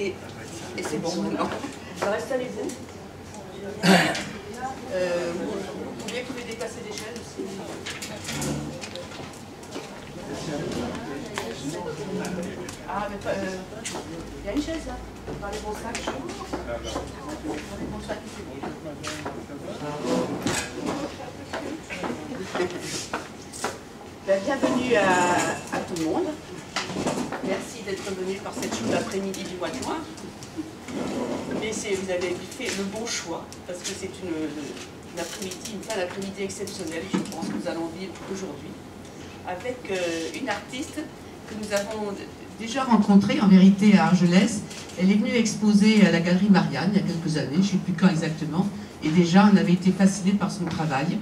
Et c'est bon maintenant. Alors installez-vous. Vous pouvez déplacer des chaises aussi. Ah, mais pas. Il y a une chaise là, dans les bons sacs. Dans les bons sacs, c'est bon. Bienvenue à tout le monde. Merci d'être venu par cette chaude après-midi du mois de juin. Mais vous avez fait le bon choix, parce que c'est une fin d'après-midi exceptionnelle, je pense que nous allons vivre aujourd'hui, avec une artiste que nous avons déjà rencontrée, en vérité, à Argelès. Elle est venue exposer à la Galerie Marianne il y a quelques années, je ne sais plus quand exactement, et déjà on avait été fascinés par son travail,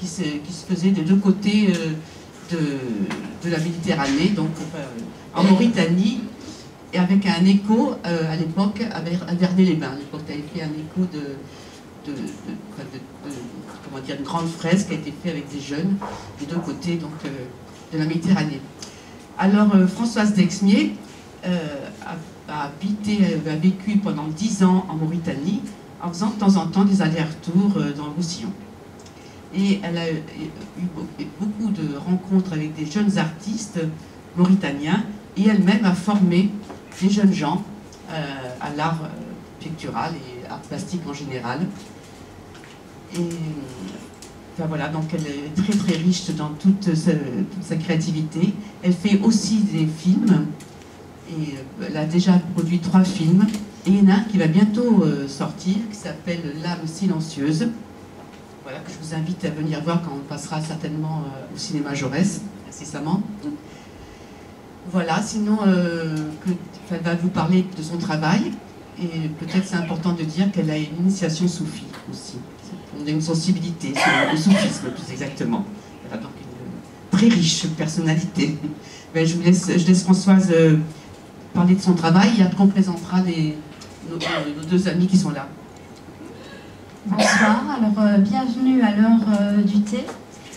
qui se faisait des deux côtés de la Méditerranée, donc en Mauritanie, et avec un écho à l'époque à Vernet-les-Bains. À l'époque, elle avait fait un écho comment dire, une grande fresque qui a été faite avec des jeunes des deux côtés donc, de la Méditerranée. Alors Françoise Dexmier a vécu pendant 10 ans en Mauritanie en faisant de temps en temps des allers-retours dans le Roussillon. Et elle a eu beaucoup de rencontres avec des jeunes artistes mauritaniens et elle-même a formé des jeunes gens à l'art pictural et art plastique en général. Et enfin, voilà, donc elle est très très riche dans toute sa créativité. Elle fait aussi des films et elle a déjà produit 3 films. Et il y en a un qui va bientôt sortir qui s'appelle L'âme silencieuse. Voilà, que je vous invite à venir voir quand on passera certainement au cinéma Jaurès, incessamment. Voilà, sinon, elle va vous parler de son travail, et peut-être c'est important de dire qu'elle a une initiation soufie aussi. On a une sensibilité sur le soufisme, plus exactement. Elle a donc une très riche personnalité. Mais je laisse Françoise parler de son travail, et après on présentera nos 2 amis qui sont là. Bonsoir, alors bienvenue à l'heure du thé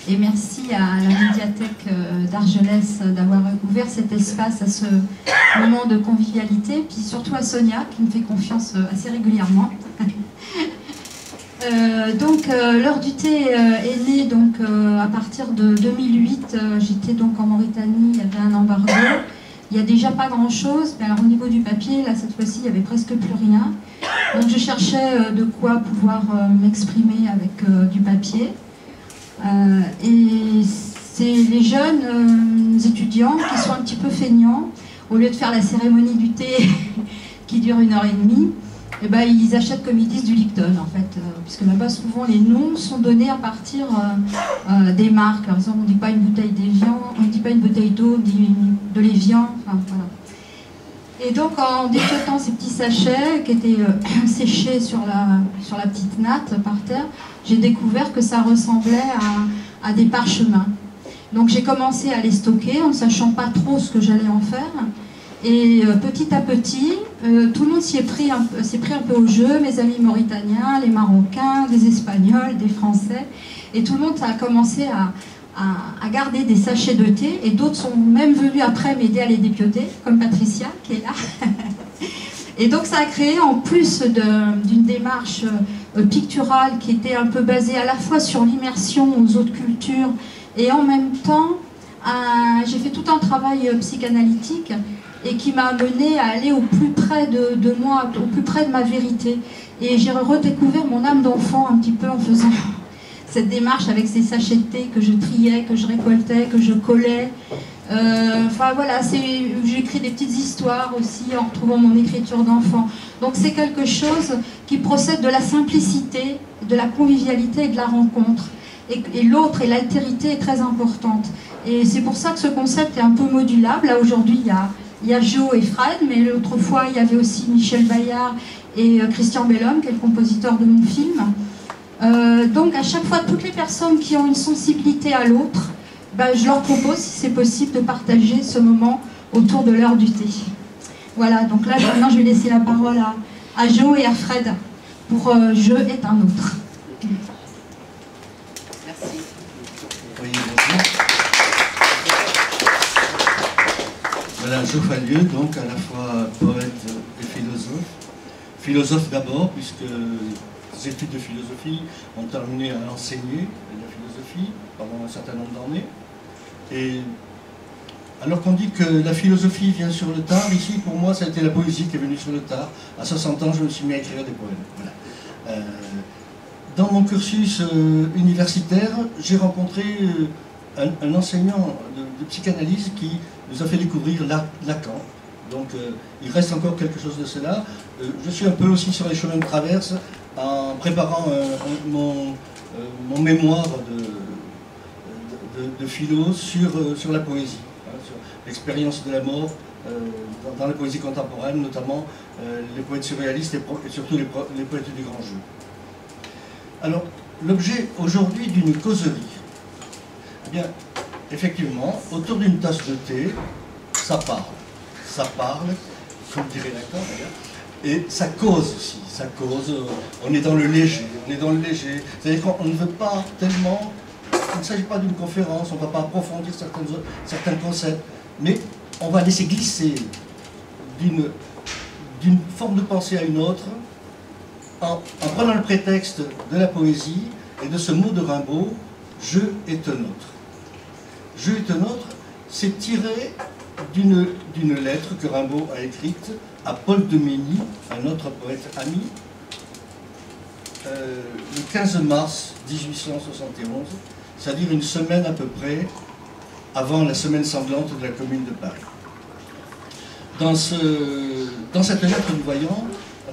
et merci à la médiathèque d'Argelès d'avoir ouvert cet espace à ce moment de convivialité, puis surtout à Sonia qui me fait confiance assez régulièrement. Donc l'heure du thé est née donc, à partir de 2008, j'étais donc en Mauritanie, il y avait un embargo. Il n'y a déjà pas grand-chose, mais alors au niveau du papier, là cette fois-ci, il n'y avait presque plus rien. Donc je cherchais de quoi pouvoir m'exprimer avec du papier. Et c'est les jeunes étudiants qui sont un petit peu feignants. Au lieu de faire la cérémonie du thé qui dure 1h30, et ben, ils achètent, comme ils disent, du Lipton en fait. Puisque là-bas, souvent, les noms sont donnés à partir des marques. Par exemple, on ne dit pas une bouteille d'Évian, on ne dit pas une bouteille d'eau, on dit de l'Évian. Enfin, voilà. Et donc, en déchotant ces petits sachets qui étaient séchés sur la petite natte par terre, j'ai découvert que ça ressemblait à des parchemins. Donc, j'ai commencé à les stocker en ne sachant pas trop ce que j'allais en faire. Et petit à petit, tout le monde s'est pris un peu au jeu, mes amis mauritaniens, les Marocains, des Espagnols, des Français. Et tout le monde a commencé à garder des sachets de thé, et d'autres sont même venus après m'aider à les dépioter, comme Patricia qui est là. Et donc ça a créé, en plus d'une démarche picturale qui était un peu basée à la fois sur l'immersion aux autres cultures, et en même temps, j'ai fait tout un travail psychanalytique et qui m'a amené à aller au plus près de moi, au plus près de ma vérité. Et j'ai redécouvert mon âme d'enfant un petit peu en faisant cette démarche avec ces sachets de thé que je triais, que je récoltais, que je collais. Enfin voilà, j'écris des petites histoires aussi en retrouvant mon écriture d'enfant. Donc c'est quelque chose qui procède de la simplicité, de la convivialité et de la rencontre. Et l'autre et l'altérité est très importante. Et c'est pour ça que ce concept est un peu modulable. Là aujourd'hui il y a Jo et Fred, mais l'autre fois il y avait aussi Michel Bayard et Christian Bellhomme, qui est le compositeur de mon film. Donc à chaque fois, toutes les personnes qui ont une sensibilité à l'autre, ben, je leur propose, si c'est possible, de partager ce moment autour de l'heure du thé. Voilà, donc là maintenant je vais laisser la parole à Jo et à Fred pour Je est un autre. Merci. Oui, bonjour. Voilà, Jo Fallieu, donc à la fois poète philosophe d'abord, puisque les études de philosophie ont terminé à enseigner la philosophie pendant un certain nombre d'années. Et alors qu'on dit que la philosophie vient sur le tard, ici pour moi ça a été la poésie qui est venue sur le tard. À 60 ans je me suis mis à écrire des poèmes. Voilà. Dans mon cursus universitaire, j'ai rencontré un enseignant de psychanalyse qui nous a fait découvrir Lacan. Donc il reste encore quelque chose de cela. Je suis un peu aussi sur les chemins de traverse en préparant mon mémoire de philo sur la poésie, hein, sur l'expérience de la mort dans la poésie contemporaine, notamment les poètes surréalistes et surtout les poètes du grand jeu. Alors, l'objet aujourd'hui d'une causerie, eh bien, effectivement, autour d'une tasse de thé, ça parle, comme dirait Lacan d'ailleurs, et ça cause aussi, ça cause, on est dans le léger, c'est-à-dire qu'on ne veut pas tellement, il ne s'agit pas d'une conférence, on ne va pas approfondir certains concepts, mais on va laisser glisser d'une forme de pensée à une autre, en prenant le prétexte de la poésie et de ce mot de Rimbaud, « je et te nôtre ». « Je et te nôtre », c'est tiré d'une lettre que Rimbaud a écrite à Paul de Mény, un autre poète ami, le 15 mars 1871, c'est-à-dire une semaine à peu près avant la semaine sanglante de la Commune de Paris. Dans cette lettre du voyant,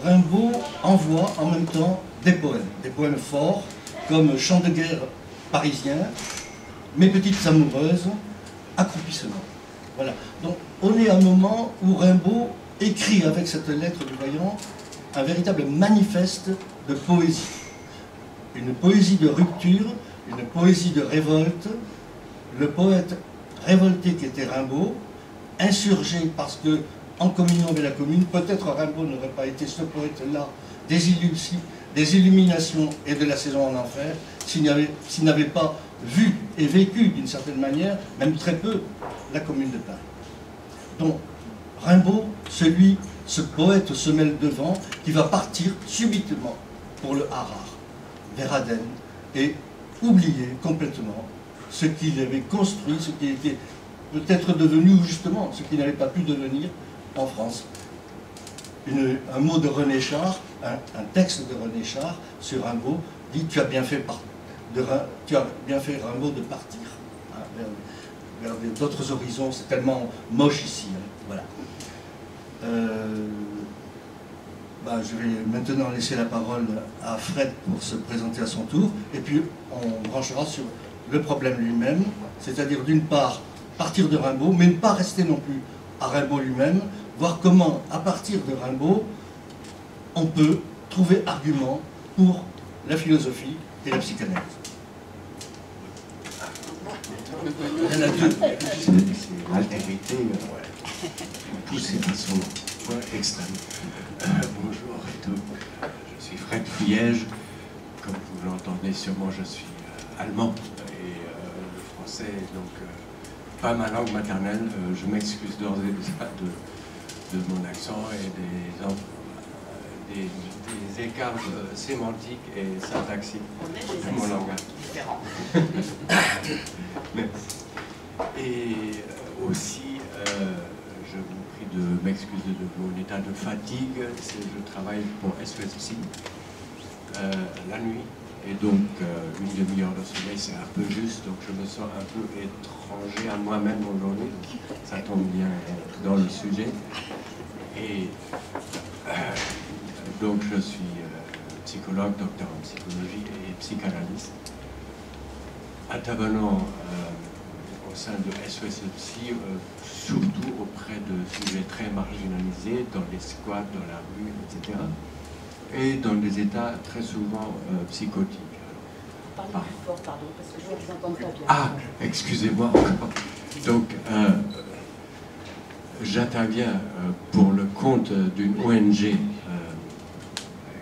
Rimbaud envoie en même temps des poèmes forts, comme Chant de guerre parisien, Mes petites amoureuses, Accroupissement. Voilà. Donc on est à un moment où Rimbaud écrit avec cette lettre du voyant un véritable manifeste de poésie. Une poésie de rupture, une poésie de révolte. Le poète révolté qui était Rimbaud, insurgé parce que, en communion avec la commune, peut-être Rimbaud n'aurait pas été ce poète-là des illuminations et de la saison en enfer, s'il n'avait pas vu et vécu d'une certaine manière, même très peu, la commune de Paris. Donc, Rimbaud, ce poète se mêle devant, qui va partir subitement pour le Harar, vers Aden, et oublier complètement ce qu'il avait construit, ce qui était peut-être devenu, ou justement, ce qu'il n'avait pas pu devenir en France. Un mot de René Char, un texte de René Char sur Rimbaud, dit « Tu as bien fait Rimbaud de partir hein, vers d'autres horizons, c'est tellement moche ici. Hein, voilà. Je vais maintenant laisser la parole à Fred pour se présenter à son tour, et puis on branchera sur le problème lui-même, c'est-à-dire d'une part partir de Rimbaud, mais ne pas rester non plus à Rimbaud lui-même, voir comment, à partir de Rimbaud, on peut trouver argument pour la philosophie et la psychanalyse. Il y en a deux. C'est l'altérité poussée à son point extrême. Bonjour et tout. Je suis Fred Friège. Comme vous l'entendez sûrement, je suis allemand et le français est donc pas ma langue maternelle. Je m'excuse d'ores et déjà de mon accent et des écarts sémantiques et syntaxiques de mon langage. Merci. Et aussi, je vous prie de m'excuser de mon état de fatigue. Je travaille pour SOS Psy la nuit. Et donc, une demi-heure de sommeil, c'est un peu juste. Donc, je me sens un peu étranger à moi-même aujourd'hui. Ça tombe bien dans le sujet. Et donc, je suis psychologue, docteur en psychologie et psychanalyste. Intervenant au sein de SOS Psy, surtout auprès de sujets très marginalisés, dans les squats, dans la rue, etc. Et dans des états très souvent psychotiques. Parlez plus fort, pardon, parce que je ne vous entends pas bien. Ah, excusez-moi encore. Donc, j'interviens pour le compte d'une ONG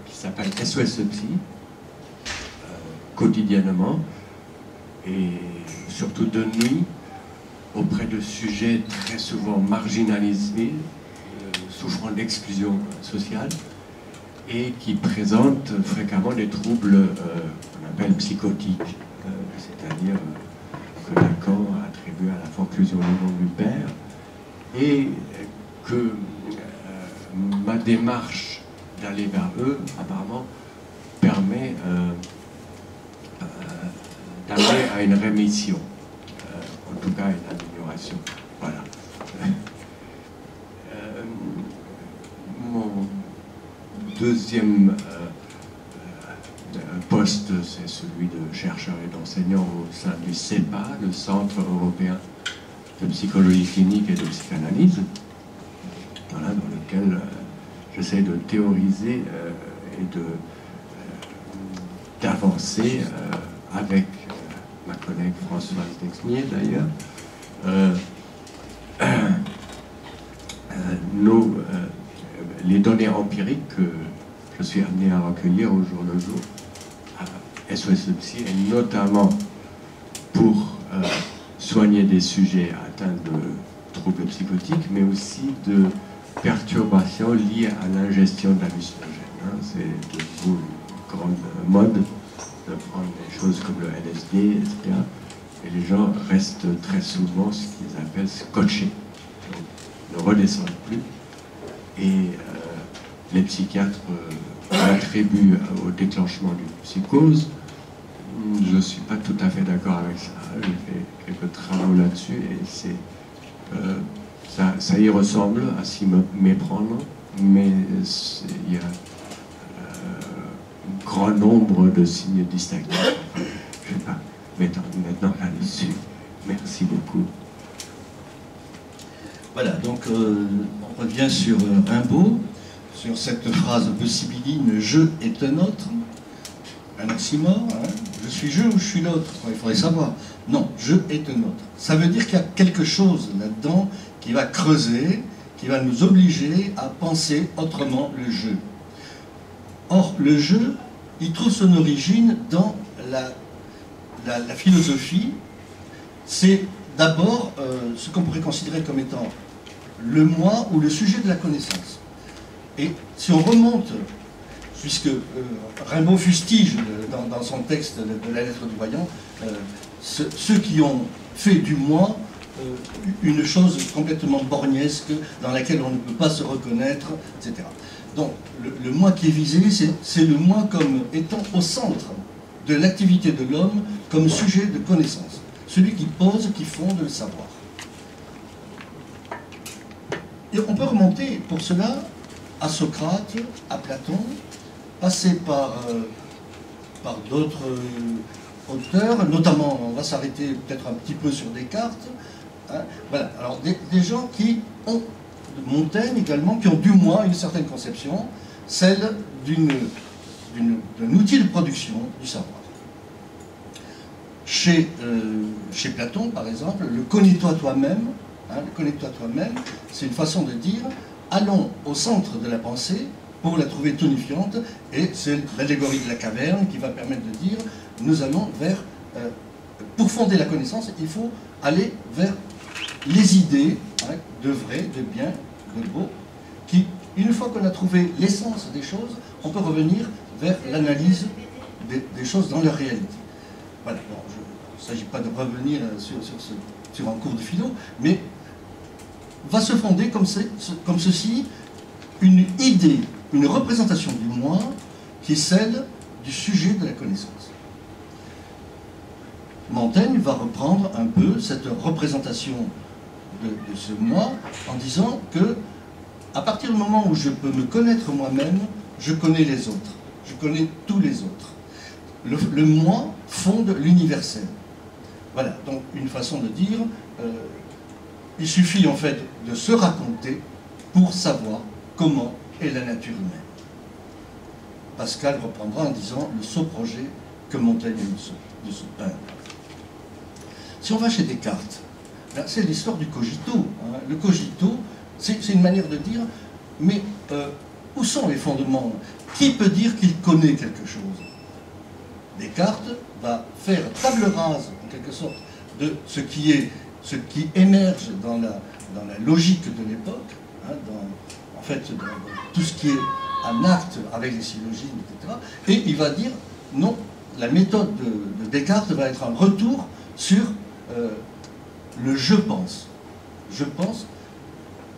qui s'appelle SOS Psy, quotidiennement, et surtout de nuit, auprès de sujets très souvent marginalisés, souffrant d'exclusion sociale. et qui présente fréquemment des troubles qu'on appelle psychotiques, c'est-à-dire que Lacan attribue à la forclusion du nom du père, et que ma démarche d'aller vers eux, apparemment, permet d'amener à une rémission, en tout cas à une amélioration. Voilà. Mon deuxième poste, c'est celui de chercheur et d'enseignant au sein du CEPA, le Centre européen de psychologie clinique et de psychanalyse, voilà, dans lequel j'essaie de théoriser et d'avancer avec ma collègue Françoise Dexmier d'ailleurs, les données empiriques que je suis amené à recueillir au jour le jour à SOS Psy, et notamment pour soigner des sujets atteints de troubles psychotiques, mais aussi de perturbations liées à l'ingestion d'hallucinogènes. C'est de une grande mode de prendre des choses comme le LSD, etc. Et les gens restent très souvent ce qu'ils appellent scotchés, donc ne redescendent plus. Et les psychiatres attribuent au déclenchement d'une psychose. Je ne suis pas tout à fait d'accord avec ça. J'ai fait quelques travaux là-dessus et ça y ressemble à s'y méprendre, mais il y a un grand nombre de signes distinctifs. Je ne vais pas m'étendre maintenant là-dessus. Merci beaucoup. Voilà, donc on revient sur Rimbaud, sur cette phrase un peu sibylline, « je est un autre », un oxymore, hein. Je suis je ou je suis l'autre, il faudrait savoir. Non, je est un autre. Ça veut dire qu'il y a quelque chose là-dedans qui va creuser, qui va nous obliger à penser autrement le jeu. Or, le jeu, il trouve son origine dans la philosophie. C'est d'abord ce qu'on pourrait considérer comme étant le moi ou le sujet de la connaissance. Et si on remonte, puisque Rimbaud fustige dans son texte de la lettre du voyant, ceux qui ont fait du moi une chose complètement borgnesque dans laquelle on ne peut pas se reconnaître, etc. Donc le moi qui est visé, c'est le moi comme étant au centre de l'activité de l'homme comme sujet de connaissance. Celui qui pose, qui fonde le savoir. Et on peut remonter pour cela à Socrate, à Platon, passer par d'autres auteurs, notamment, on va s'arrêter peut-être un petit peu sur Descartes. Hein, voilà, alors des gens qui ont, Montaigne également, qui ont du moi une certaine conception, celle d'un outil de production du savoir. Chez Platon, par exemple, le connais-toi toi-même, hein, le connais-toi toi-même, c'est une façon de dire allons au centre de la pensée pour la trouver tonifiante, et c'est l'allégorie de la caverne qui va permettre de dire nous allons vers, pour fonder la connaissance, il faut aller vers les idées, hein, de vrai, de bien, de beau, qui, une fois qu'on a trouvé l'essence des choses, on peut revenir vers l'analyse des choses dans leur réalité. Voilà, bon, il ne s'agit pas de revenir sur un cours de philo, mais va se fonder comme ceci, une idée, une représentation du moi qui est celle du sujet de la connaissance. Montaigne va reprendre un peu cette représentation de ce moi en disant que à partir du moment où je peux me connaître moi-même, je connais les autres, je connais tous les autres. Le moi fonde l'universel. Voilà, donc une façon de dire, il suffit en fait de se raconter pour savoir comment est la nature humaine. Pascal reprendra en disant le sot projet que Montaigne de ce peintre. Si on va chez Descartes, c'est l'histoire du cogito. Hein. Le cogito, c'est une manière de dire, mais où sont les fondements? Qui peut dire qu'il connaît quelque chose? Descartes va faire table rase, en quelque sorte, de ce qui émerge dans la logique de l'époque, hein, en fait, dans tout ce qui est un acte avec les syllogismes, etc. Et il va dire, non, la méthode de Descartes va être un retour sur le « je pense ». Je pense,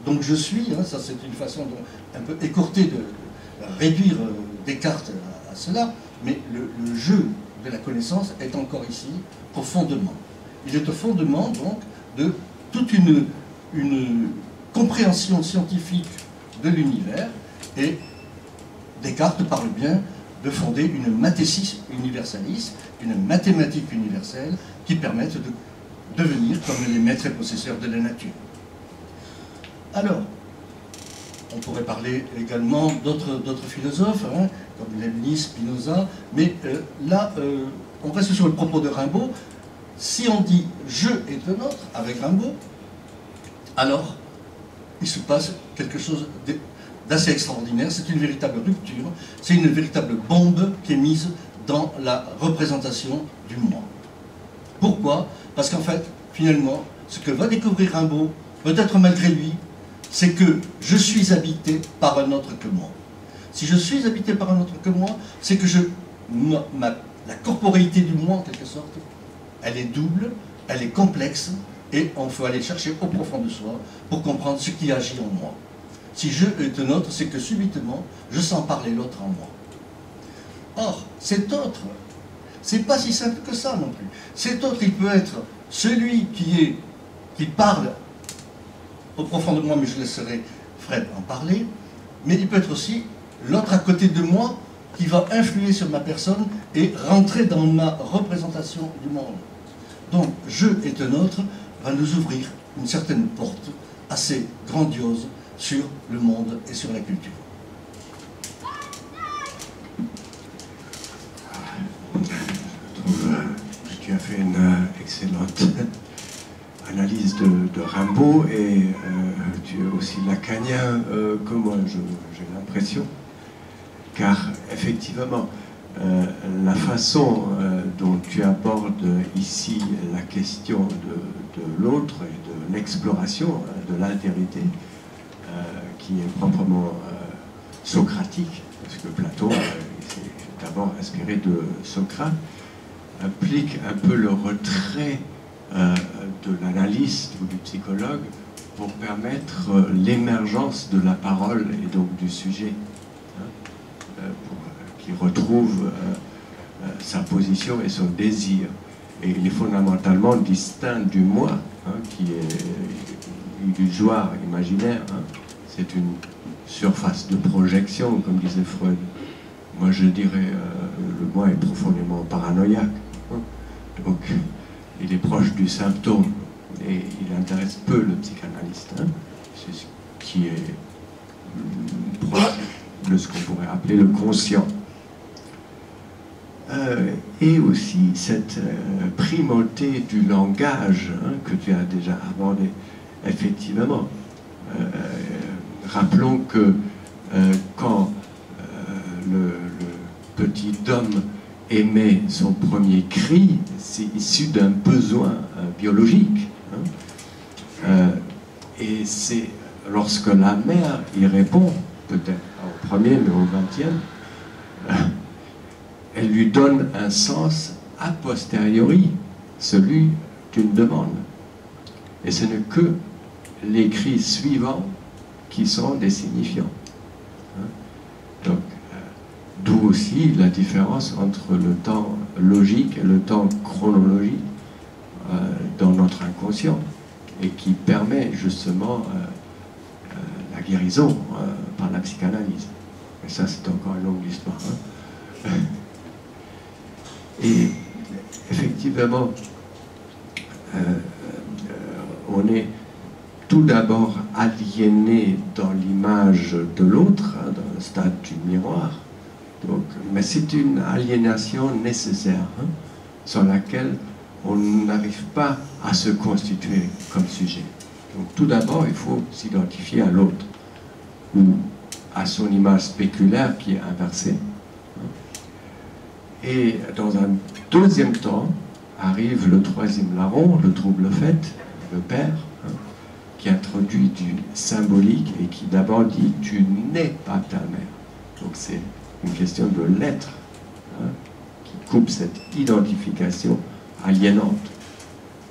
donc je suis, hein, ça c'est une façon un peu écourtée de réduire Descartes à cela, mais le jeu de la connaissance est encore ici au fondement. Il est au fondement donc de toute une compréhension scientifique de l'univers, et Descartes parle bien de fonder une mathésis universalis, une mathématique universelle qui permette de devenir comme les maîtres et possesseurs de la nature. Alors, on pourrait parler également d'autres philosophes, hein, comme Leibniz, Spinoza, mais là, on reste sur le propos de Rimbaud. Si on dit « je est un autre » avec Rimbaud, alors il se passe quelque chose d'assez extraordinaire. C'est une véritable rupture, c'est une véritable bombe qui est mise dans la représentation du moi. Pourquoi? Parce qu'en fait, finalement, ce que va découvrir Rimbaud, peut-être malgré lui, c'est que je suis habité par un autre que moi. Si je suis habité par un autre que moi, c'est que la corporéité du moi, en quelque sorte, elle est double, elle est complexe, et on faut aller chercher au profond de soi pour comprendre ce qui agit en moi. Si je est un autre, c'est que subitement, je sens parler l'autre en moi. Or, cet autre, c'est pas si simple que ça non plus. Cet autre, il peut être celui qui parle au profond de moi, mais je laisserai Fred en parler, mais il peut être aussi l'autre à côté de moi qui va influer sur ma personne et rentrer dans ma représentation du monde. Donc, je est un autre va nous ouvrir une certaine porte assez grandiose sur le monde et sur la culture. Je trouve que tu as fait une excellente analyse de Rimbaud, et tu es aussi lacanien que moi, j'ai l'impression, car effectivement, la façon dont tu abordes ici la question de l'autre et de l'exploration de l'altérité, qui est proprement socratique, parce que Platon s'est d'abord inspiré de Socrate, implique un peu le retrait de l'analyste ou du psychologue pour permettre l'émergence de la parole et donc du sujet, pour qu'il retrouve sa position et son désir. Et il est fondamentalement distinct du moi, qui est illusoire, imaginaire. C'est une surface de projection, comme disait Freud. Moi, je dirais, le moi est profondément paranoïaque. Donc, il est proche du symptôme, et il intéresse peu le psychanalyste. C'est ce qui est proche de ce qu'on pourrait appeler le conscient. Et aussi cette primauté du langage que tu as déjà abordé. Effectivement, rappelons que quand le petit homme émet son premier cri, c'est issu d'un besoin biologique. Et c'est lorsque la mère y répond, peut-être au premier, mais au 20e, elle lui donne un sens a posteriori, celui d'une demande. Et ce n'est que les cris suivants qui sont des signifiants. Donc, d'où aussi la différence entre le temps logique et le temps chronologique dans notre inconscient, et qui permet justement la guérison par la psychanalyse. Et ça, c'est encore une longue histoire. Et effectivement, on est tout d'abord aliéné dans l'image de l'autre, dans le stade du miroir. Donc, mais c'est une aliénation nécessaire, sur laquelle on n'arrive pas à se constituer comme sujet. Donc tout d'abord, il faut s'identifier à l'autre, ou à son image spéculaire qui est inversée. Et dans un deuxième temps, arrive le troisième larron, le trouble fait, le père, qui introduit du symbolique et qui d'abord dit « tu n'es pas ta mère ». Donc c'est une question de lettres, hein, qui coupe cette identification aliénante.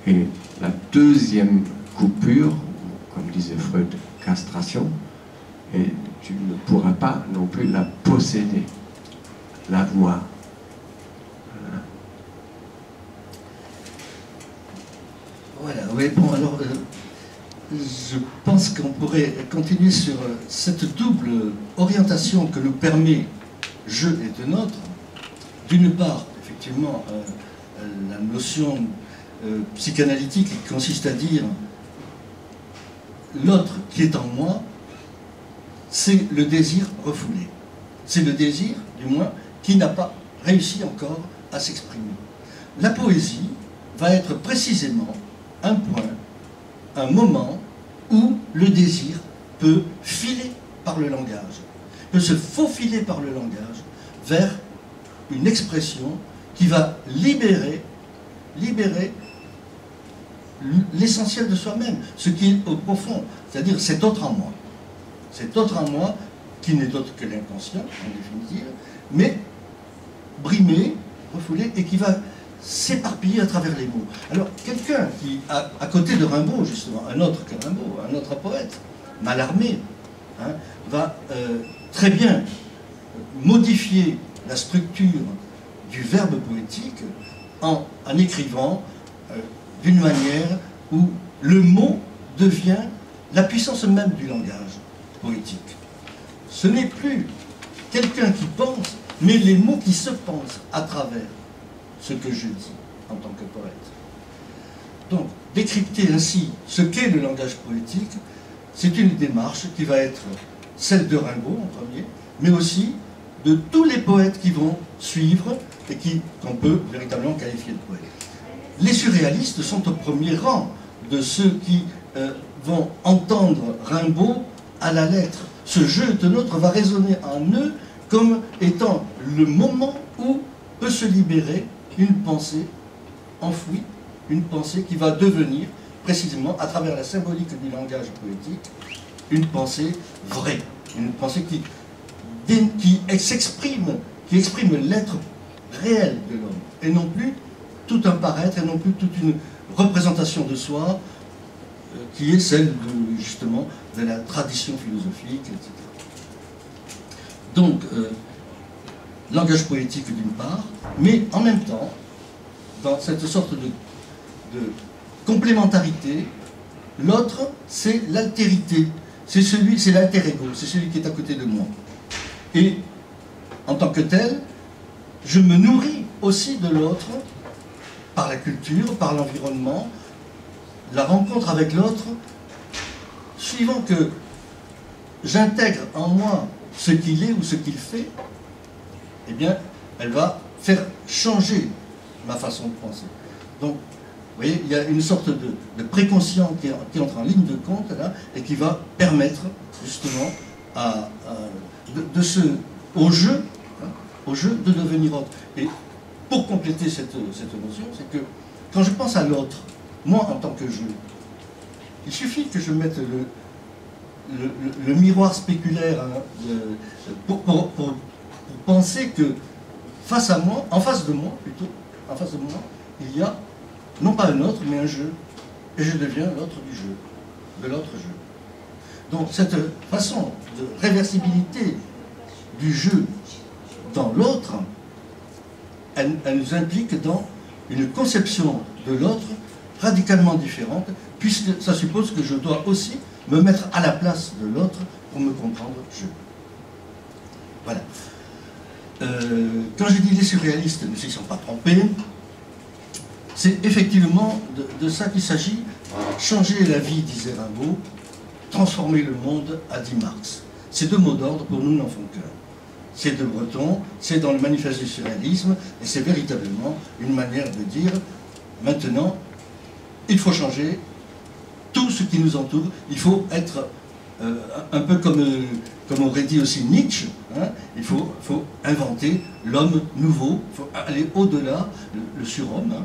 Et la deuxième coupure, comme disait Freud, castration, et tu ne pourras pas non plus la posséder, l'avoir. Voilà, oui, bon, alors, je pense qu'on pourrait continuer sur cette double orientation que nous permet je et de notre. D'une part, effectivement, la notion psychanalytique qui consiste à dire l'autre qui est en moi, c'est le désir refoulé. C'est le désir, du moins, qui n'a pas réussi encore à s'exprimer. La poésie va être précisément un point, un moment où le désir peut filer par le langage, peut se faufiler par le langage vers une expression qui va libérer l'essentiel de soi-même, ce qui est au profond, c'est-à-dire cet autre en moi. Cet autre en moi qui n'est d'autre que l'inconscient, en définitive, mais brimé, refoulé, et qui va s'éparpiller à travers les mots. Alors, quelqu'un qui, à côté de Rimbaud, justement, un autre que Rimbaud, un autre poète, Mallarmé, hein, va très bien modifier la structure du verbe poétique en écrivant d'une manière où le mot devient la puissance même du langage poétique. Ce n'est plus quelqu'un qui pense, mais les mots qui se pensent à travers ce que je dis en tant que poète. Donc, décrypter ainsi ce qu'est le langage poétique, c'est une démarche qui va être celle de Rimbaud en premier, mais aussi de tous les poètes qui vont suivre et qu'on peut véritablement qualifier de poètes. Les surréalistes sont au premier rang de ceux qui vont entendre Rimbaud à la lettre. Ce jeu de nôtre va résonner en eux comme étant le moment où peut se libérer une pensée enfouie, une pensée qui va devenir, précisément, à travers la symbolique du langage poétique, une pensée vraie, une pensée qui exprime l'être réel de l'homme, et non plus tout un paraître, et non plus toute une représentation de soi qui est celle, justement, de la tradition philosophique, etc. Donc, langage poétique d'une part, mais en même temps, dans cette sorte de complémentarité, l'autre, c'est l'altérité, c'est l'alter ego, c'est celui qui est à côté de moi. Et, en tant que tel, je me nourris aussi de l'autre par la culture, par l'environnement, la rencontre avec l'autre, suivant que j'intègre en moi ce qu'il est ou ce qu'il fait, eh bien, elle va faire changer ma façon de penser. Donc, vous voyez, il y a une sorte de préconscient qui entre en ligne de compte, là, et qui va permettre, justement, au jeu de devenir autre. Et pour compléter cette notion, c'est que quand je pense à l'autre, moi en tant que je, il suffit que je mette le miroir spéculaire, hein, pour penser que face à moi, en face de moi plutôt, en face de moi, il y a non pas un autre, mais un jeu. Et je deviens l'autre du jeu, de l'autre jeu. Donc cette façon de réversibilité du jeu dans l'autre, elle nous implique dans une conception de l'autre radicalement différente, puisque ça suppose que je dois aussi me mettre à la place de l'autre pour me comprendre je. Voilà. Quand j'ai dit les surréalistes ne s'y sont pas trompés, c'est effectivement de ça qu'il s'agit. Changer la vie, disait Rimbaud, transformer le monde, a dit Marx. Ces deux mots d'ordre, pour nous, n'en font qu'un. C'est de Breton, c'est dans le manifeste du surréalisme, et c'est véritablement une manière de dire, maintenant, il faut changer tout ce qui nous entoure, il faut être un peu comme aurait dit aussi Nietzsche, hein, il faut inventer l'homme nouveau, il faut aller au-delà, le surhomme, hein,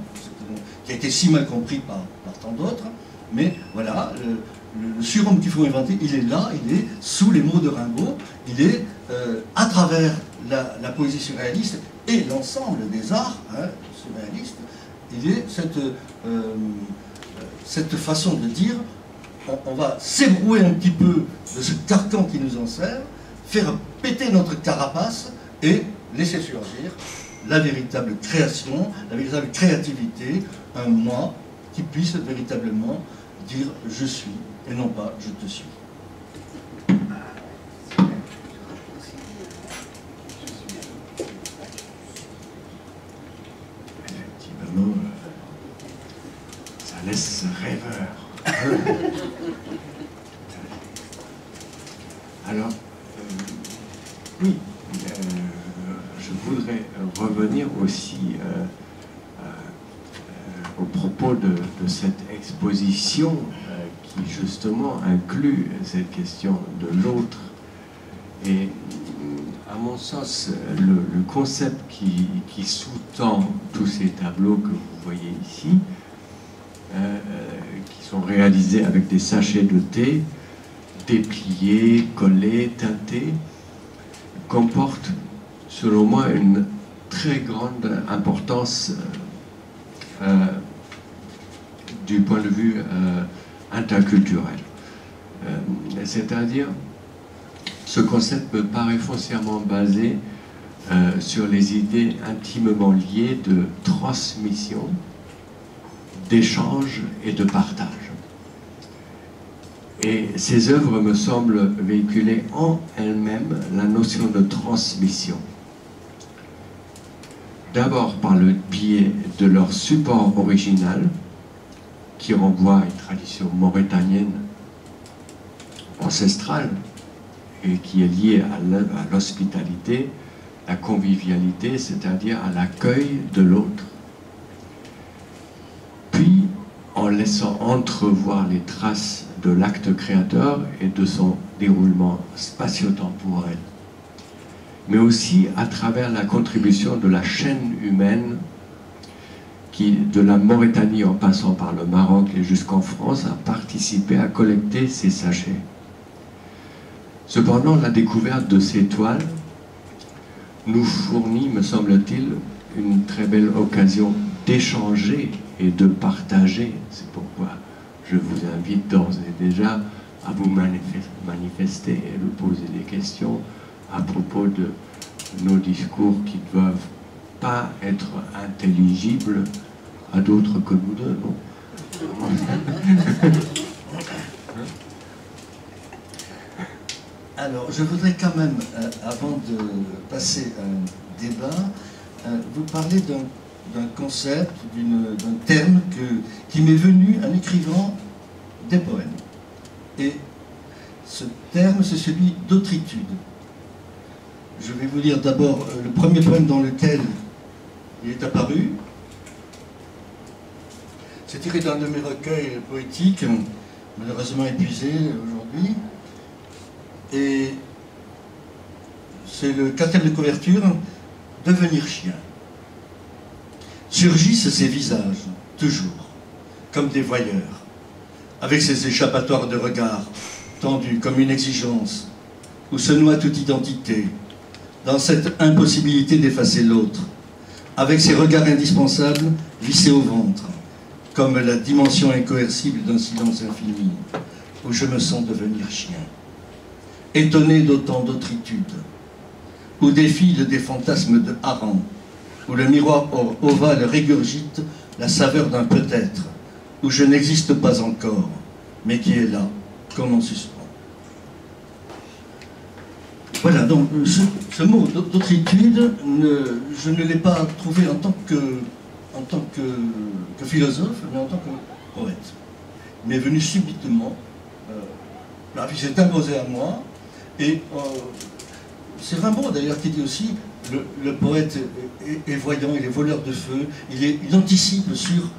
qui a été si mal compris par tant d'autres, mais voilà, le surhomme qu'il faut inventer, il est là, il est sous les mots de Rimbaud, il est à travers la poésie surréaliste et l'ensemble des arts surréalistes, il est cette façon de dire, on va s'ébrouer un petit peu de ce carcan qui nous enserre, faire péter notre carapace et laisser surgir la véritable création, la véritable créativité, un moi qui puisse véritablement dire je suis et non pas je te suis. Effectivement, ça laisse rêveur. Alors, oui, je voudrais revenir aussi au propos de cette exposition qui justement inclut cette question de l'autre. Et à mon sens, le concept qui sous-tend tous ces tableaux que vous voyez ici, qui sont réalisés avec des sachets de thé, dépliés, collés, teintés, comporte, selon moi, une très grande importance du point de vue interculturel. C'est-à-dire, ce concept me paraît foncièrement basé sur les idées intimement liées de transmission, d'échange et de partage. Et ces œuvres me semblent véhiculer en elles-mêmes la notion de transmission. D'abord par le biais de leur support original, qui renvoie à une tradition mauritanienne ancestrale et qui est liée à l'hospitalité, la convivialité, c'est-à-dire à l'accueil de l'autre. Puis, en laissant entrevoir les traces de l'acte créateur et de son déroulement spatio-temporel, mais aussi à travers la contribution de la chaîne humaine qui, de la Mauritanie en passant par le Maroc et jusqu'en France, a participé à collecter ces sachets. Cependant, la découverte de ces toiles nous fournit, me semble-t-il, une très belle occasion d'échanger et de partager. C'est pourquoi je vous invite d'ores et déjà à vous manifester et de poser des questions à propos de nos discours qui ne doivent pas être intelligibles à d'autres que nous deux, non? Alors, je voudrais quand même, avant de passer à un débat, vous parler d'un concept, d'un terme qui m'est venu en écrivant des poèmes. Et ce terme, c'est celui d'autritude. Je vais vous lire d'abord le premier poème dans lequel il est apparu. C'est tiré d'un de mes recueils poétiques, malheureusement épuisé aujourd'hui. Et c'est le quatrième de couverture, Devenir chien. Surgissent ces visages, toujours, comme des voyeurs, avec ces échappatoires de regard, tendus comme une exigence, où se noie toute identité, dans cette impossibilité d'effacer l'autre, avec ces regards indispensables vissés au ventre, comme la dimension incoercible d'un silence infini, où je me sens devenir chien. Étonné d'autant d'autritude, où défilent des fantasmes de hareng, où le miroir ovale régurgite la saveur d'un peut-être, où je n'existe pas encore, mais qui est là, comme en suspens. Voilà, donc ce mot d'autritude, je ne l'ai pas trouvé en tant que philosophe, mais en tant que poète. Il m'est venu subitement, il s'est imposé à moi, et c'est Rimbaud d'ailleurs qui dit aussi, le poète est voyant, il est voleur de feu, il anticipe sur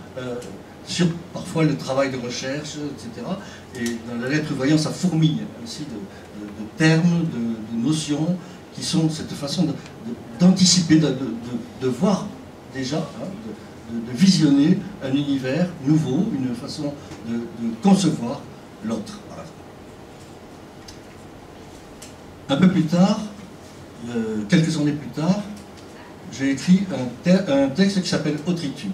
parfois le travail de recherche, etc. Et dans la lettre voyant, ça fourmille aussi de termes, de notions, qui sont cette façon d'anticiper, de voir déjà, de visionner un univers nouveau, une façon de concevoir l'autre. Un peu plus tard, quelques années plus tard, j'ai écrit un texte qui s'appelle Autritude.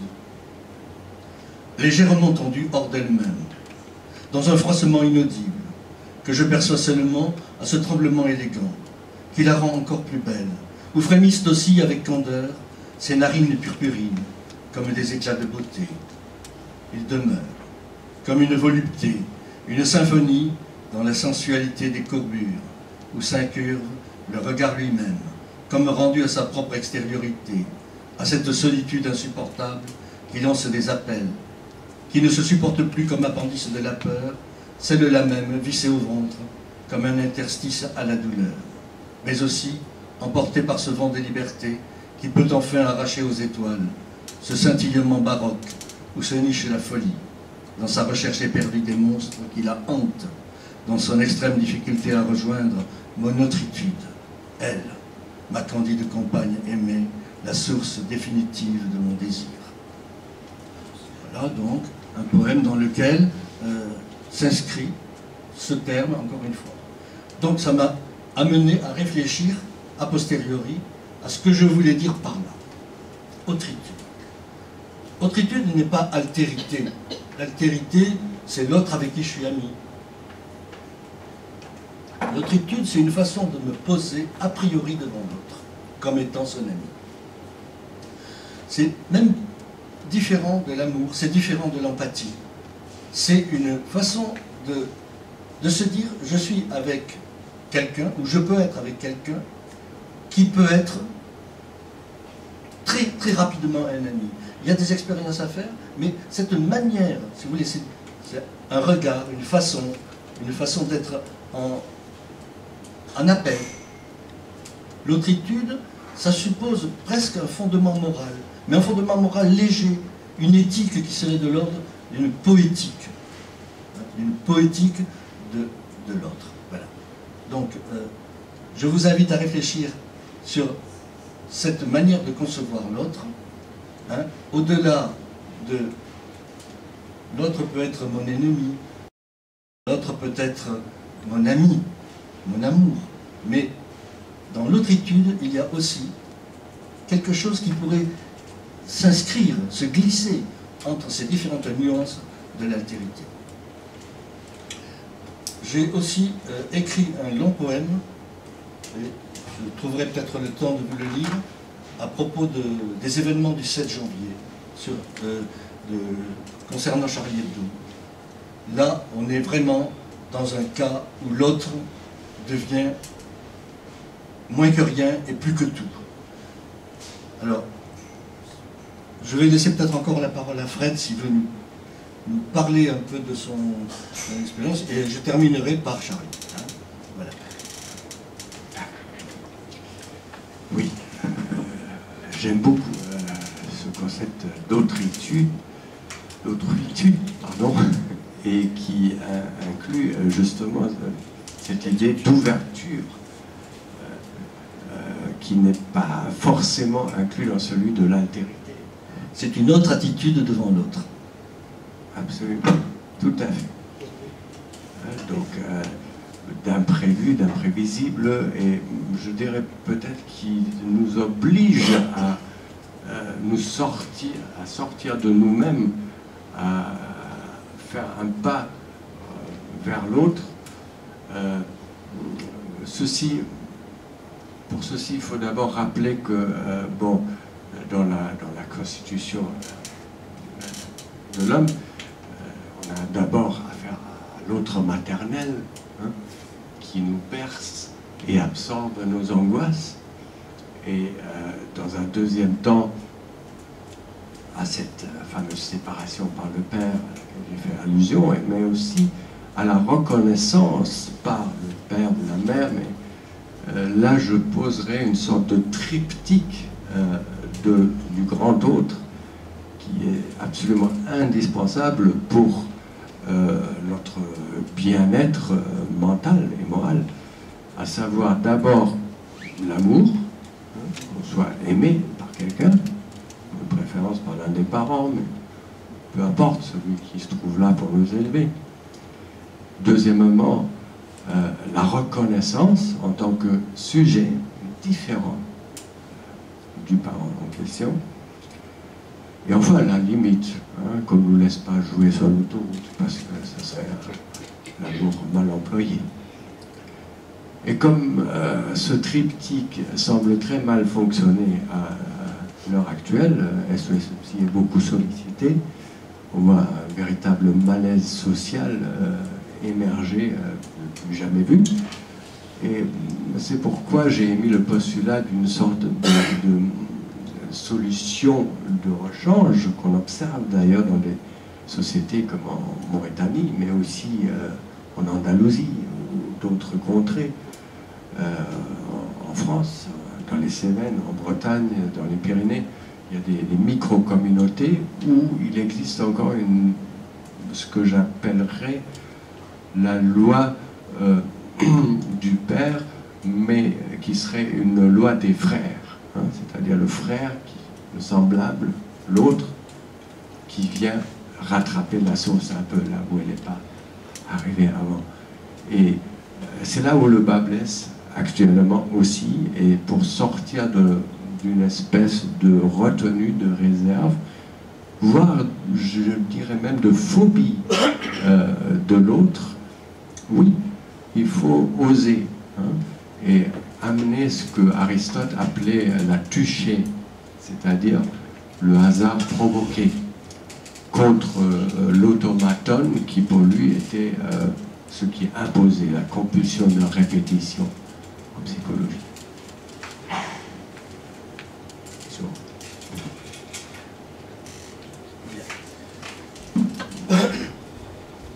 Légèrement tendue hors d'elle-même, dans un froissement inaudible, que je perçois seulement à ce tremblement élégant, qui la rend encore plus belle, où frémissent aussi avec candeur ses narines purpurines, comme des éclats de beauté. Il demeure, comme une volupté, une symphonie dans la sensualité des courbures, où s'incurve le regard lui-même, comme rendu à sa propre extériorité, à cette solitude insupportable qui lance des appels, qui ne se supporte plus comme appendice de la peur, celle-là même vissée au ventre, comme un interstice à la douleur, mais aussi emportée par ce vent des libertés qui peut enfin arracher aux étoiles ce scintillement baroque où se niche la folie, dans sa recherche éperdue des monstres qui la hantent, dans son extrême difficulté à rejoindre mon autritude, elle, ma candide compagne aimée, la source définitive de mon désir. Voilà donc un poème dans lequel s'inscrit ce terme, encore une fois. Donc ça m'a amené à réfléchir a posteriori à ce que je voulais dire par là. Autritude. Autritude n'est pas altérité. L'altérité, c'est l'autre avec qui je suis ami. L'autritude, c'est une façon de me poser a priori devant l'autre, comme étant son ami. C'est même différent de l'amour, c'est différent de l'empathie. C'est une façon de se dire, je suis avec quelqu'un, ou je peux être avec quelqu'un, qui peut être très, très rapidement un ami. Il y a des expériences à faire, mais cette manière, si vous voulez, c'est un regard, une façon d'être en appel. L'autritude, ça suppose presque un fondement moral, mais un fondement moral léger, une éthique qui serait de l'ordre d'une poétique de l'autre. Voilà. Donc, je vous invite à réfléchir sur cette manière de concevoir l'autre, hein, au-delà de l'autre peut être mon ennemi, l'autre peut être mon ami, mon amour, mais dans l'autritude, il y a aussi quelque chose qui pourrait s'inscrire, se glisser entre ces différentes nuances de l'altérité. J'ai aussi écrit un long poème, et je trouverai peut-être le temps de vous le lire, à propos des événements du 7 janvier, concernant Charlie Hebdo. Là, on est vraiment dans un cas où l'autre devient moins que rien et plus que tout. Alors, je vais laisser peut-être encore la parole à Fred s'il veut nous parler un peu de son expérience, et je terminerai par Charlie. Hein, voilà. Oui, j'aime beaucoup ce concept d'autritude, et qui inclut justement cette idée d'ouverture qui n'est pas forcément inclus dans celui de l'altérité. C'est une autre attitude devant l'autre. Absolument, tout à fait. Donc, d'imprévu, d'imprévisible, et je dirais peut-être qui nous oblige à sortir de nous-mêmes, à faire un pas vers l'autre. Pour ceci, il faut d'abord rappeler que, dans la constitution de l'homme, on a d'abord affaire à l'autre maternel, hein, qui nous perce et absorbe nos angoisses, et dans un deuxième temps, à cette fameuse séparation par le père à laquelle j'ai fait allusion, mais aussi à la reconnaissance par le père de la mère, mais là je poserai une sorte de triptyque du grand autre qui est absolument indispensable pour notre bien-être mental et moral, à savoir d'abord l'amour, qu'on soit aimé par quelqu'un, de préférence par l'un des parents, mais peu importe, celui qui se trouve là pour nous élever. Deuxièmement, la reconnaissance en tant que sujet différent du parent en question. Et enfin, la limite, qu'on ne nous laisse pas jouer sur l'autoroute, parce que ça serait l'amour mal employé. Et comme ce triptyque semble très mal fonctionner à l'heure actuelle, SOS Psy est beaucoup sollicité, on voit un véritable malaise social émerger plus jamais vu. Et c'est pourquoi j'ai émis le postulat d'une sorte de solution de rechange qu'on observe d'ailleurs dans des sociétés comme en Mauritanie, mais aussi en Andalousie ou d'autres contrées, en France, dans les Cévennes, en Bretagne, dans les Pyrénées. Il y a des micro-communautés où il existe encore ce que j'appellerais la loi du père, mais qui serait une loi des frères, c'est-à-dire le frère, le semblable, l'autre, qui vient rattraper la sauce un peu là où elle n'est pas arrivée avant. Et c'est là où le bas blesse actuellement aussi, et pour sortir d'une espèce de retenue, de réserve, voire, je dirais même, de phobie de l'autre, oui, il faut oser, et amener ce que Aristote appelait la tuché, c'est-à-dire le hasard provoqué, contre l'automaton qui pour lui était ce qui imposait la compulsion de répétition en psychologie.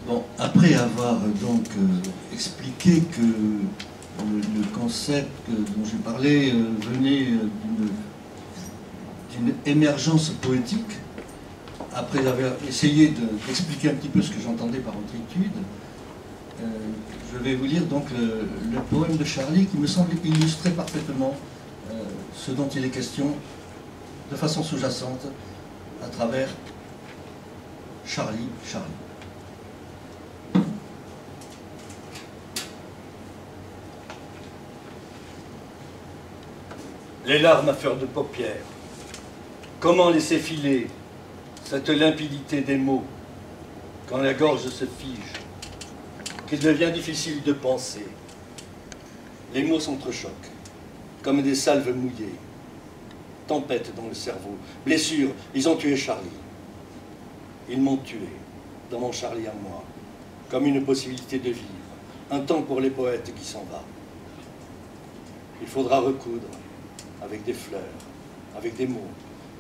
Bon, après avoir donc expliqué que le concept dont j'ai parlé venait d'une émergence poétique, après avoir essayé d'expliquer un petit peu ce que j'entendais par votre étude, je vais vous lire donc le poème de Charlie qui me semble illustrer parfaitement ce dont il est question de façon sous-jacente à travers Charlie. Les larmes à fleur de paupières. Comment laisser filer cette limpidité des mots quand la gorge se fige, qu'il devient difficile de penser. Les mots s'entrechoquent, comme des salves mouillées. Tempête dans le cerveau, blessure, ils ont tué Charlie. Ils m'ont tué, dans mon Charlie à moi, comme une possibilité de vivre, un temps pour les poètes qui s'en va. Il faudra recoudre avec des fleurs, avec des mots,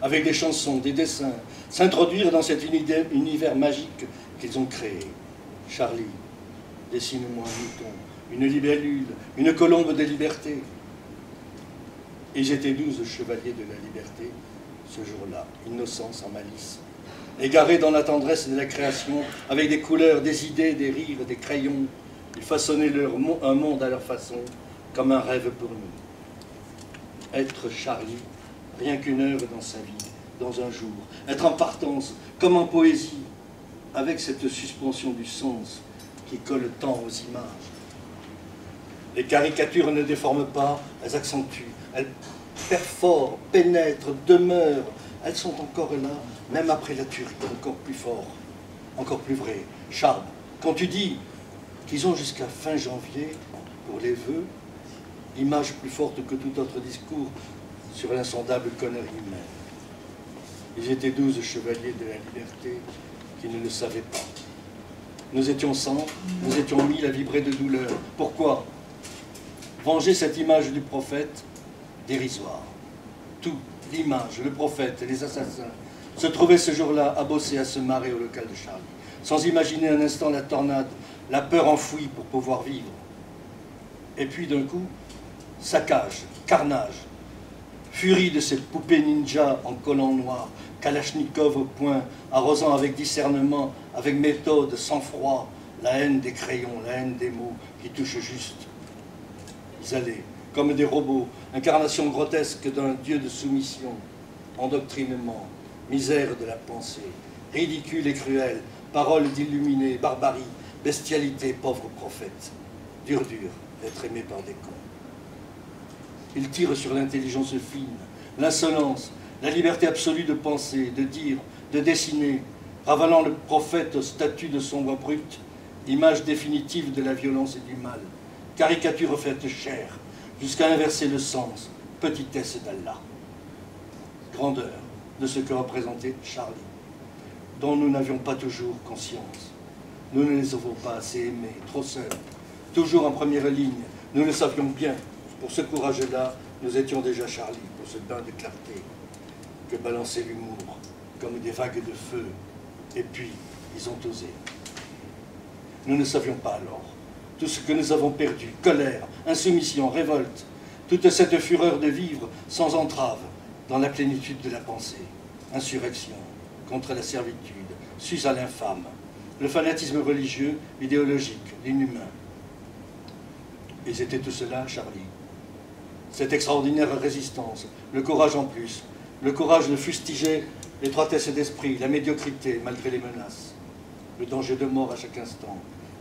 avec des chansons, des dessins, s'introduire dans cet univers magique qu'ils ont créé. Charlie, dessine-moi un mouton, une libellule, une colombe de liberté. Ils étaient 12 chevaliers de la liberté, ce jour-là, innocents, sans malice, égarés dans la tendresse de la création, avec des couleurs, des idées, des rires, des crayons. Ils façonnaient un monde à leur façon, comme un rêve pour nous. Être Charlie, rien qu'une heure dans sa vie, dans un jour. Être en partance, comme en poésie, avec cette suspension du sens qui colle tant aux images. Les caricatures ne déforment pas, elles accentuent, elles perforent, pénètrent, demeurent. Elles sont encore là, même après la tuerie, encore plus fort, encore plus vrai. Charles, quand tu dis qu'ils ont jusqu'à fin janvier pour les vœux, image plus forte que tout autre discours sur l'insondable connerie humaine. Ils étaient 12 chevaliers de la liberté qui ne le savaient pas. Nous étions 100, nous étions 1000 à vibrer de douleur. Pourquoi? Venger cette image du prophète dérisoire. Tout, l'image, le prophète, les assassins, se trouvaient ce jour-là à bosser, à se marrer au local de Charlie, sans imaginer un instant la tornade, la peur enfouie pour pouvoir vivre. Et puis d'un coup, saccage, carnage, furie de ces poupées ninja en collant noir, Kalachnikov au poing, arrosant avec discernement, avec méthode, sang-froid, la haine des crayons, la haine des mots qui touchent juste. Ils allaient, comme des robots, incarnation grotesque d'un dieu de soumission, endoctrinement, misère de la pensée, ridicule et cruel, paroles d'illuminés, barbarie, Bestialité, pauvre prophète. Dur, d'être aimé par des cons. Il tire sur l'intelligence fine, l'insolence, la liberté absolue de penser, de dire, de dessiner, ravalant le prophète au statut de sombre brute, image définitive de la violence et du mal, caricature faite chair, jusqu'à inverser le sens, petitesse d'Allah. Grandeur de ce que représentait Charlie, dont nous n'avions pas toujours conscience. Nous ne les avons pas assez aimés, trop seuls, toujours en première ligne. Nous le savions bien. Pour ce courage-là, nous étions déjà Charlie, pour ce bain de clarté que balançait l'humour, comme des vagues de feu. Et puis, ils ont osé. Nous ne savions pas alors tout ce que nous avons perdu, colère, insoumission, révolte, toute cette fureur de vivre sans entrave, dans la plénitude de la pensée, insurrection contre la servitude, sus à l'infâme, le fanatisme religieux, idéologique, l'inhumain. Ils étaient tout cela, Charlie. Cette extraordinaire résistance, le courage en plus, le courage de fustiger l'étroitesse d'esprit, la médiocrité malgré les menaces, le danger de mort à chaque instant,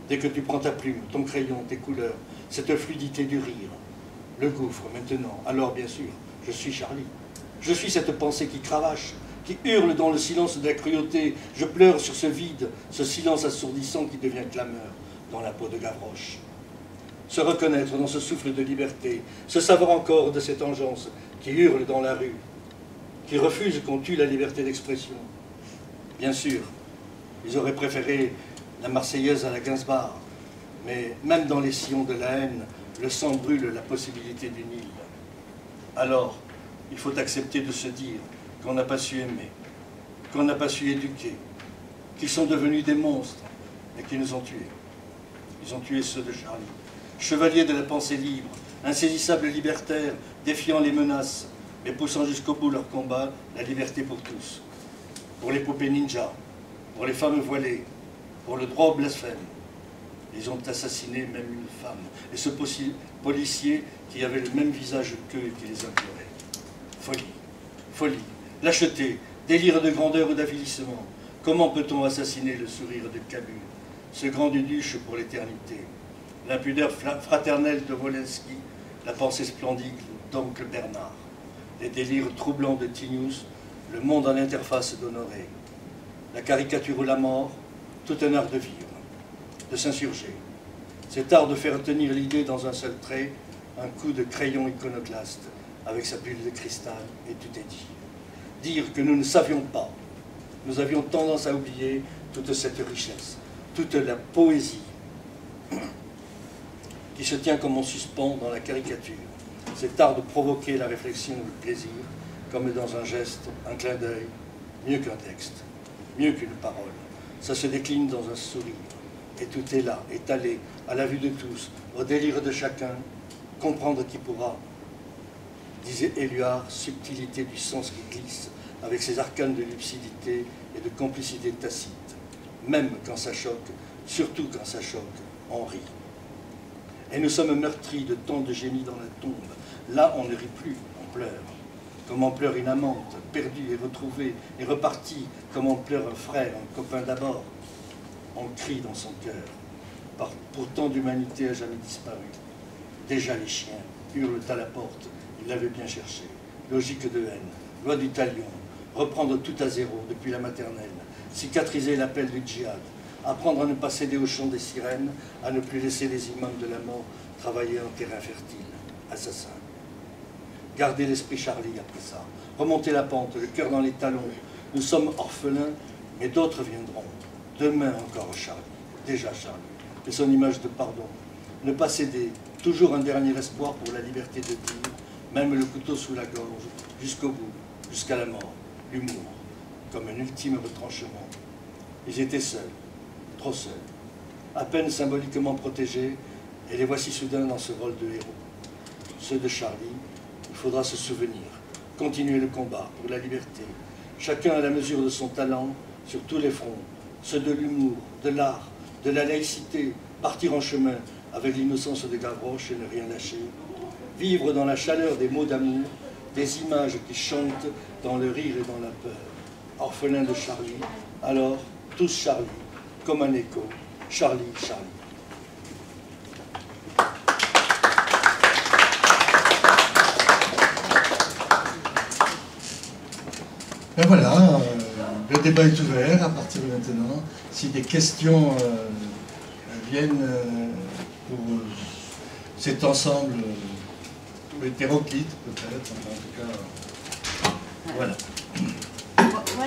dès que tu prends ta plume, ton crayon, tes couleurs, cette fluidité du rire, le gouffre maintenant. Alors bien sûr, je suis Charlie. Je suis cette pensée qui cravache, qui hurle dans le silence de la cruauté. Je pleure sur ce vide, ce silence assourdissant qui devient clameur dans la peau de Gavroche. Se reconnaître dans ce souffle de liberté, se savoir encore de cette engeance qui hurle dans la rue, qui refuse qu'on tue la liberté d'expression. Bien sûr, ils auraient préféré la Marseillaise à la Gainsbourg, mais même dans les sillons de la haine, le sang brûle la possibilité d'une île. Alors, il faut accepter de se dire qu'on n'a pas su aimer, qu'on n'a pas su éduquer, qu'ils sont devenus des monstres et qu'ils nous ont tués. Ils ont tué ceux de Charlie, chevaliers de la pensée libre, insaisissables libertaires, défiant les menaces, mais poussant jusqu'au bout leur combat, la liberté pour tous. Pour les poupées ninja, pour les femmes voilées, pour le droit au blasphème. Ils ont assassiné même une femme, et ce policier qui avait le même visage qu'eux et qui les implorait. Folie, folie, lâcheté, délire de grandeur ou d'avilissement. Comment peut-on assassiner le sourire de Camus, ce grand duduche pour l'éternité, l'impudeur fraternelle de Wolenski, la pensée splendide d'oncle Bernard, les délires troublants de Tinius, le monde en interface d'Honoré, la caricature ou la mort, tout un art de vivre, de s'insurger. Cet art de faire tenir l'idée dans un seul trait, un coup de crayon iconoclaste, avec sa bulle de cristal, et tout est dit. Dire que nous ne savions pas, nous avions tendance à oublier toute cette richesse, toute la poésie qui se tient comme en suspens dans la caricature, cet art de provoquer la réflexion ou le plaisir, comme dans un geste, un clin d'œil, mieux qu'un texte, mieux qu'une parole. Ça se décline dans un sourire, et tout est là, étalé, à la vue de tous, au délire de chacun, comprendre qui pourra, disait Éluard, subtilité du sens qui glisse, avec ses arcanes de lucidité et de complicité tacite. Même quand ça choque, surtout quand ça choque, on rit. Et nous sommes meurtris de tant de génie dans la tombe. Là, on ne rit plus, on pleure. Comme on pleure une amante, perdue et retrouvée, et repartie, comme on pleure un frère, un copain d'abord. On crie dans son cœur. Pour tant d'humanité a jamais disparu. Déjà les chiens hurlent à la porte. Ils l'avaient bien cherché. Logique de haine, loi du talion, reprendre tout à zéro depuis la maternelle, cicatriser l'appel du djihad, apprendre à ne pas céder au chant des sirènes, à ne plus laisser les imams de la mort travailler en terrain fertile. Assassin. Garder l'esprit Charlie après ça. Remonter la pente, le cœur dans les talons. Nous sommes orphelins, mais d'autres viendront. Demain encore Charlie, déjà Charlie, et son image de pardon. Ne pas céder, toujours un dernier espoir pour la liberté de dire, même le couteau sous la gorge, jusqu'au bout, jusqu'à la mort, l'humour, comme un ultime retranchement. Ils étaient seuls, trop seuls, à peine symboliquement protégés, et les voici soudain dans ce rôle de héros. Ceux de Charlie, il faudra se souvenir, continuer le combat pour la liberté, chacun à la mesure de son talent, sur tous les fronts, ceux de l'humour, de l'art, de la laïcité, partir en chemin avec l'innocence de Gavroche et ne rien lâcher, vivre dans la chaleur des mots d'amour, des images qui chantent dans le rire et dans la peur. Orphelins de Charlie, alors tous Charlie, comme un écho, Charlie, Charlie. Ben voilà, le débat est ouvert à partir de maintenant. Si des questions viennent pour cet ensemble hétéroclite, peut-être, enfin, en tout cas, voilà. Moi,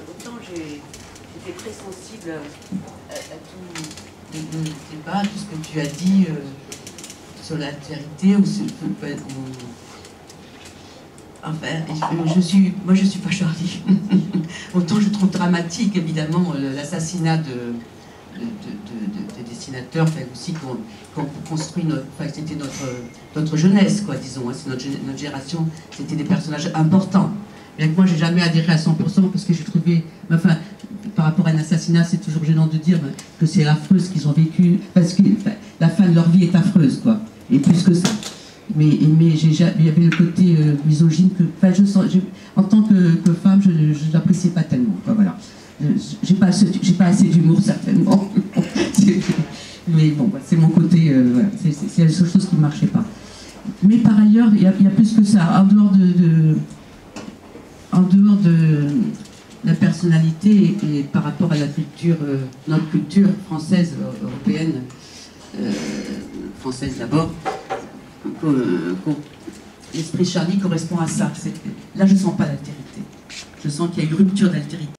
autant j'étais très sensible à tout Le débat, tout ce que tu as dit sur l'altérité, enfin, moi je suis pas Charlie. Autant je trouve dramatique évidemment l'assassinat des dessinateurs, enfin aussi qu'on construit c'était notre jeunesse, quoi, disons, hein, c'est notre génération, c'était des personnages importants. Bien que moi j'ai jamais adhéré à 100% parce que j'ai trouvé, enfin, par rapport à un assassinat, c'est toujours gênant de dire que c'est affreux ce qu'ils ont vécu, parce que la fin de leur vie est affreuse, quoi, et plus que ça. Mais il y avait le côté misogyne que, enfin, en tant que femme, je l'apprécie pas tellement, quoi, voilà. J'ai pas assez d'humour, certainement. Mais bon, c'est mon côté, voilà, c'est la seule chose qui ne marchait pas. Mais par ailleurs, il y a plus que ça. En dehors de la personnalité et par rapport à la culture, notre culture française, européenne, française d'abord, l'esprit Charlie correspond à ça. Là, je ne sens pas l'altérité. Je sens qu'il y a une rupture d'altérité.